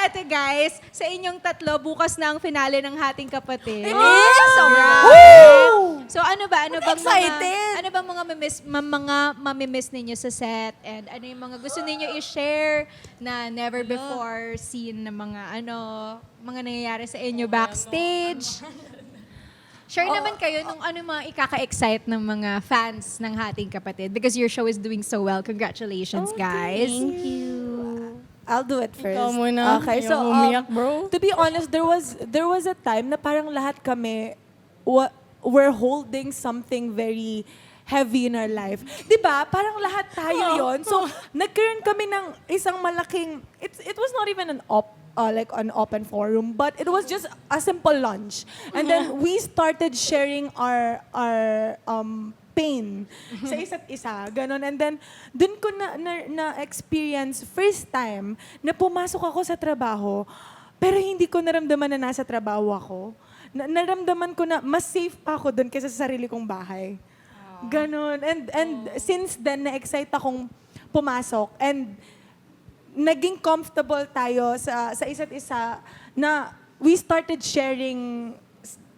eto guys, sa inyong tatlo, bukas na ang finale ng Hating Kapatid. It is! So ano ba? Ano bang excited! Ano bang mga mamimiss ninyo sa set? And ano yung mga gusto ninyo i-share na never before seen na mga nangyayari sa inyo backstage? Share naman kayo nung ano mga ikaka-excite ng mga fans ng Hating Kapatid because your show is doing so well. Congratulations, guys. Thank you. I'll do it first. Ikaw muna. Okay, Ayaw so umiyak, bro. to be honest, there was a time na parang lahat kami we're holding something very heavy in our life. 'Di ba? Parang lahat tayo 'yon. So, nagkaroon kami ng isang malaking it was not even like an open forum, but it was just a simple lunch. And then we started sharing our pain sa isa't isa, ganon. And then, dun ko na-experience first time na pumasok ako sa trabaho, pero hindi ko naramdaman na nasa trabaho ako. Naramdaman ko na mas safe pa ako dun kaysa sa sarili kong bahay. Ganon. And since then, na-excite akong pumasok. And naging comfortable tayo sa isa't isa na we started sharing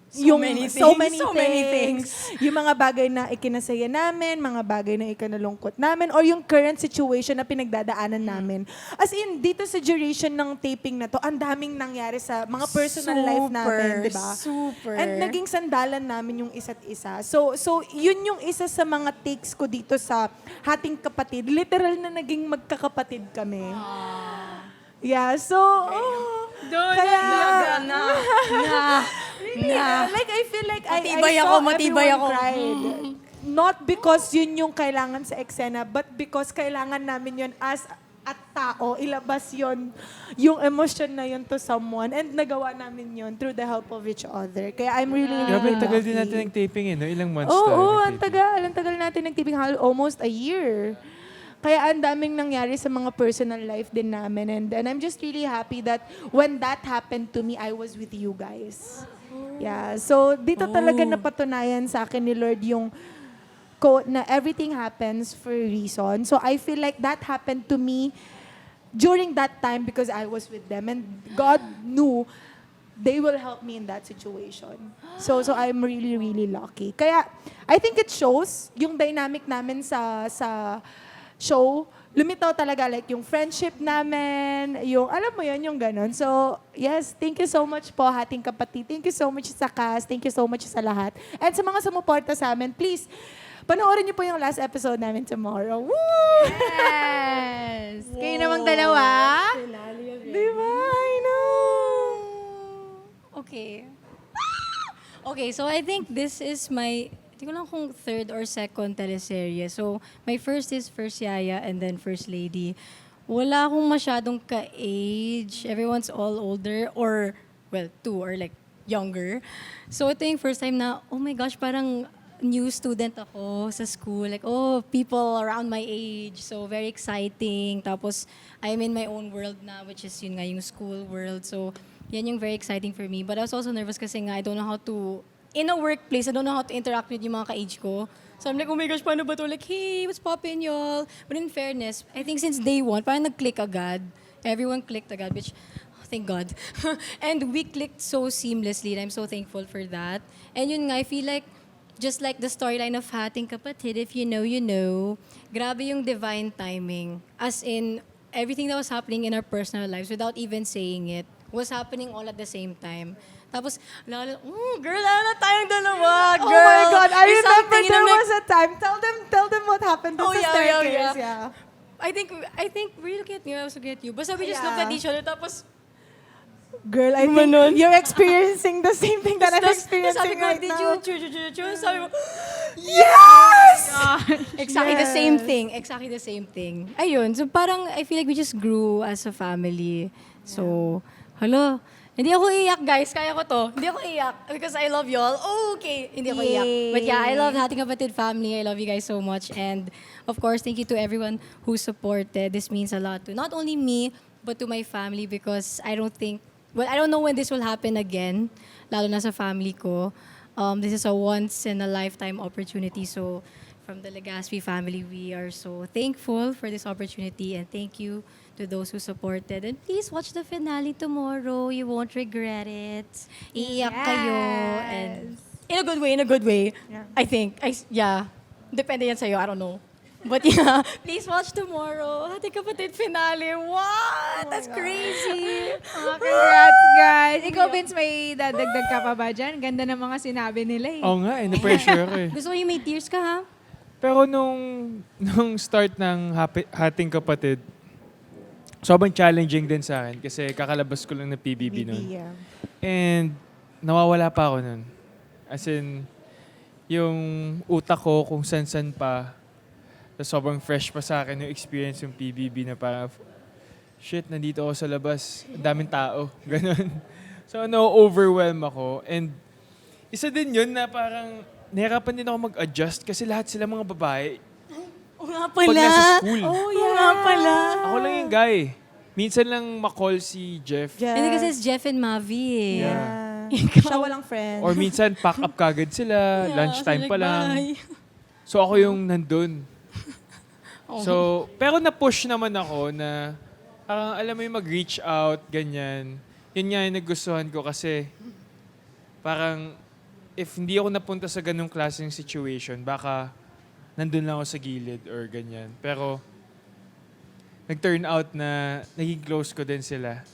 so many things. Yung mga bagay na ikinasaya namin, mga bagay na ikinalungkot namin, or yung current situation na pinagdadaanan namin. As in, dito sa duration ng taping na to, ang daming nangyari sa mga personal life namin, di ba? Super. And naging sandalan namin yung isa't isa. So yun yung isa sa mga takes ko dito sa Hating Kapatid. Literal na naging magkakapatid kami. Yeah, so... like, I feel like Matibay I ako, saw matibay everyone ako. cried. Not because yun yung kailangan sa eksena, but because kailangan namin yun as at tao, ilabas yun, yung emotion na yun to someone. And nagawa namin yun through the help of each other. Kaya I'm really, really Grabe, lucky. tagal din natin ng taping no? Ilang months Oo, tayo ang tagal. Ang tagal natin nagtiping, almost a year. Kaya ang daming nangyari sa mga personal life din namin. And I'm just really happy that when that happened to me, I was with you guys. Yeah, so dito talaga napatunayan sa akin ni Lord yung quote na everything happens for a reason. So I feel like that happened to me during that time because I was with them. And God knew they will help me in that situation. So I'm really, really lucky. Kaya I think it shows yung dynamic namin sa show, lumitaw talaga like yung friendship namin, yung alam mo yun, yung ganun. So, yes, thank you so much po, Hating Kapatid. Thank you so much sa cast. Thank you so much sa lahat. And sa mga sumuporta sa amin, please, panoorin niyo po yung last episode namin tomorrow. Woo! Yes! Kayo namang dalawa. Di ba? I know. Okay. Okay, so I think this is my, hindi ko lang kung third or second teleserye. So, my first is First Yaya and then First Lady. Wala akong masyadong ka-age. Everyone's all older or, well, two or like younger. So, ito yung first time na, oh my gosh, parang new student ako sa school. Like, oh, people around my age. So, very exciting. Tapos, I'm in my own world na, which is yun nga, yung school world. So, yan yung very exciting for me. But I was also nervous kasi nga, I don't know how to, in a workplace, I don't know how to interact with yung mga ka-age ko. So I'm like, oh my gosh, paano ba to? Like, hey, what's poppin', y'all? But in fairness, I think since day one, parang nag-click agad. Everyone clicked agad, which, oh, thank God. And we clicked so seamlessly, and I'm so thankful for that. And yun nga, I feel like, just like the storyline of Hating Kapatid, if you know, you know, grabe yung divine timing. As in, everything that was happening in our personal lives, without even saying it, was happening all at the same time. Tapos, girl, lalo na tayong dalawa, girl. Oh my God, I There's remember something, and there I'm like, was a time. Tell them what happened. This Oh, is yeah, staircase, yeah. I think, were you looking at me? I was looking at you. Basta we just Yeah. looked at each other, tapos, Girl, I think you're experiencing the same thing that I'm tas sabi experiencing ko, right did now. you, sabi mo, Yes! exactly the Yes. same thing. Exactly the same thing. Ayun. So parang I feel like we just grew as a family. So, hello. Hindi ako iyak, guys. Kaya ko to. Hindi ako iyak. Because I love y'all. Oh, okay. Hindi ako iyak. But yeah, I love Hating Kapatid family. I love you guys so much. And of course, thank you to everyone who supported. This means a lot to not only me, but to my family because I don't know when this will happen again. Lalo na sa family ko. This is a once-in-a-lifetime opportunity. So, from the Legaspi family, we are so thankful for this opportunity. And thank you to those who supported. And please watch the finale tomorrow. You won't regret it. Iiyak kayo. And in a good way. Yeah. I think. Yeah. Depende yan sa'yo. I don't know. But yeah, please watch tomorrow. Hati Kapatid finale. What? That's crazy. Congrats, guys. Ikaw, Vince, may dadagdag ka pa ba dyan? Ganda ng mga sinabi nila eh. Oo nga, na-pressure ako eh. Gusto ko yung may tears ka, ha? Pero nung start ng Hating Kapatid, sobrang challenging din sa akin kasi kakalabas ko lang ng PBB nun. Yeah. And nawawala pa ako nun. As in, yung utak ko kung san-san pa, tapos sobrang fresh pa sa akin yung experience yung PBB na parang, shit, nandito ako sa labas, ang daming tao, ganun. So, na-overwhelm ako. And isa din yun na parang, nahirapan din ako mag-adjust kasi lahat sila mga babae. Oo nga Pag nasa school. Oh, Oo nga pala. Ako lang yung guy. Minsan lang makall si Jeff. Jeff. Hindi kasi it's Jeff and Mavi eh. Yeah. Ikaw. Siya walang friend. Or minsan, pack up kagad sila, lunchtime pa lang. So ako yung nandun. So, pero na-push naman ako na parang alam mo yung mag-reach out, ganyan. Yun nga yung nagustuhan ko kasi parang if hindi ako napunta sa ganung klaseng situation, baka nandun lang ako sa gilid or ganyan. Pero nag-turn out na naging close ko din sila.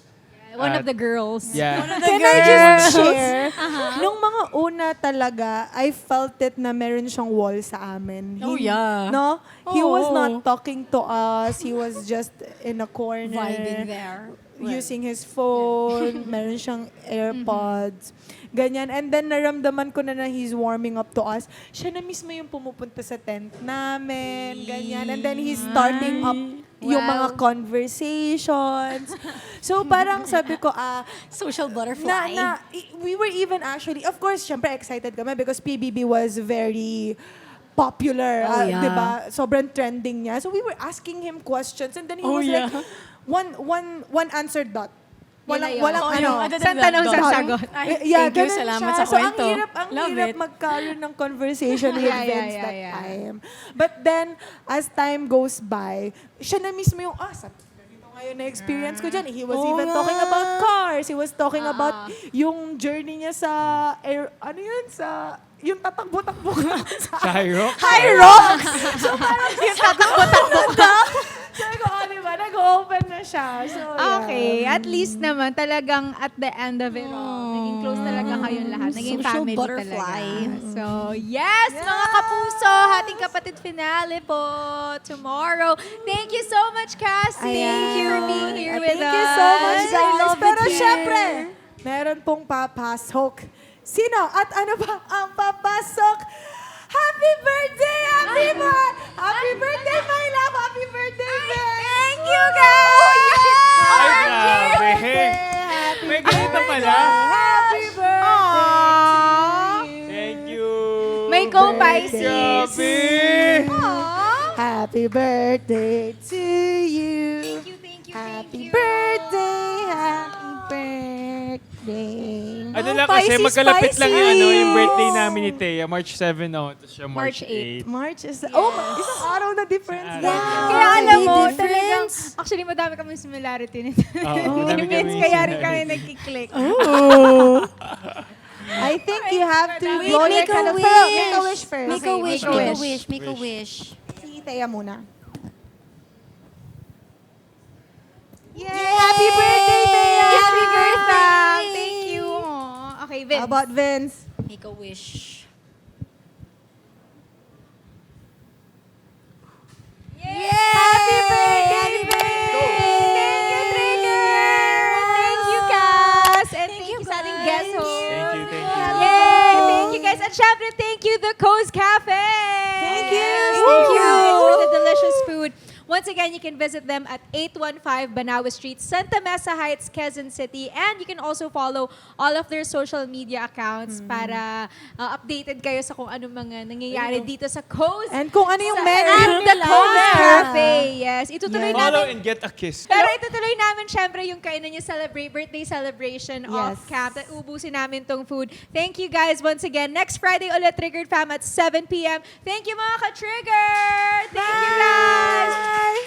One of the girls. Yeah. Can I just share? Nung mga una talaga, I felt it na meron siyang wall sa amin. Oh, yeah. No? He was Oo. not talking to us. He was just in a corner. Vibing there. Using his phone. Meron siyang AirPods. Ganyan. And then naramdaman ko na he's warming up to us. Siya na mismo yung pumupunta sa tent namin. Ganyan. And then he's starting up yung mga Wow. conversations. So parang sabi ko, Social butterfly. we were even actually, of course, syempre excited kami because PBB was very popular, Oh, yeah. 'di ba? Sobrang trending niya. So we were asking him questions and then he Oh, was yeah. like one answered dot. Yun na Walang yun. walang Oh, ano. yung Isang tanong, isang Dot. sagot. Ay, Yeah, thank you. ganun Salamat siya. sa kwento. So ang Love hirap it. magkaroon ng conversation with Yeah, yeah, Vince yeah, that yeah. time. But then, as time goes by, siya na mismo yung, sabi ko, ganito ngayon na experience ko dyan. He was Oo even nga. talking about cars. He was talking about yung journey niya sa, ano yun, sa, yung tatakbo-takbo ka sa Chairo? High Rocks! So parang yung tatakbo-takbo ka. Sabi ko, diba, nag-open na siya. So, yeah. Okay, at least naman talagang at the end of it all, naging close talaga kayong lahat. Naging Social family butterfly. talaga. So, yes, mga kapuso, Hating Kapatid finale po tomorrow. Thank you so much, Cassie, for being here with us. Thank you so much, I guys. love it Pero here. syempre, meron pong papasok. Sino? At ano ba ang papasok? Happy birthday, everyone! Happy birthday, my love! Happy birthday, Vince! Thank you, guys! Ay, grabe. May ganito pala. Happy birthday to you! Thank you. May co-Pisces. Grabe. Happy birthday to you! Thank you, Happy birthday! Happy birthday! Ano lang kasi magkalapit lang yung birthday namin ni Thea. March 7 ako. Tapos siya March March 8. March is... isang araw na difference. Isang araw. Yeah. Kaya alam mo, May talagang, difference. actually madami kami similarity nito. Oo, madami Vince, kaming kaya rin similarity. kami nagkiklik. I think you have to Wait, blow make your a candle. wish. Pero make a wish first. Make a Okay, wish, make a make a wish. wish, make a wish. Si Thea muna. Yay! Happy birthday, Thea! Happy birthday! Thank you. Aw. Okay, Vince. How about Vince? Make a wish. Yay! Happy birthday, Vince! Thank you, Trigger! Thank you, Cass! And thank you sa ating guest host. Thank you. Yay! Thank you, guys. At syempre, thank you, The Coast Cafe! Thank you! Thank you guys for the delicious food. Once again, you can visit them at 815 Banawa Street, Santa Mesa Heights, Quezon City. And you can also follow all of their social media accounts para updated kayo sa kung anong mga nangyayari dito sa Coast. And kung ano yung Sa- menu at the nila. Coast Cafe. Yes. Itutuloy Follow namin. and get a kiss. Pero itutuloy namin syempre yung kainan niyo birthday celebration Yes. off camp. At ubusin namin tong food. Thank you guys once again. Next Friday ulit, Triggered Fam at 7 p.m. Thank you mga ka-Trigger! Thank you guys!